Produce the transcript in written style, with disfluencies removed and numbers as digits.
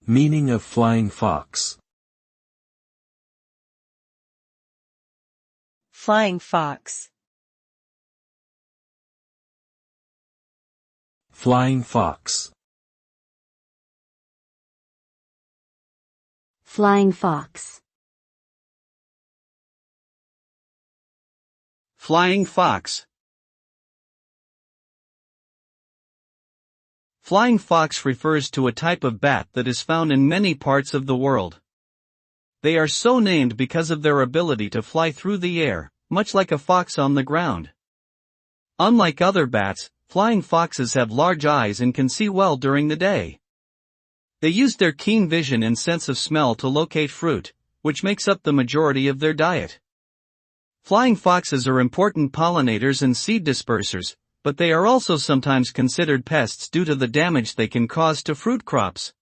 Meaning of flying fox. Flying fox. Flying fox. Flying fox. Flying fox. Flying fox refers to a type of bat that is found in many parts of the world. They are so named because of their ability to fly through the air, much like a fox on the ground. Unlike other bats, flying foxes have large eyes and can see well during the day. They use their keen vision and sense of smell to locate fruit, which makes up the majority of their diet. Flying foxes are important pollinators and seed dispersers, but they are also sometimes considered pests due to the damage they can cause to fruit crops.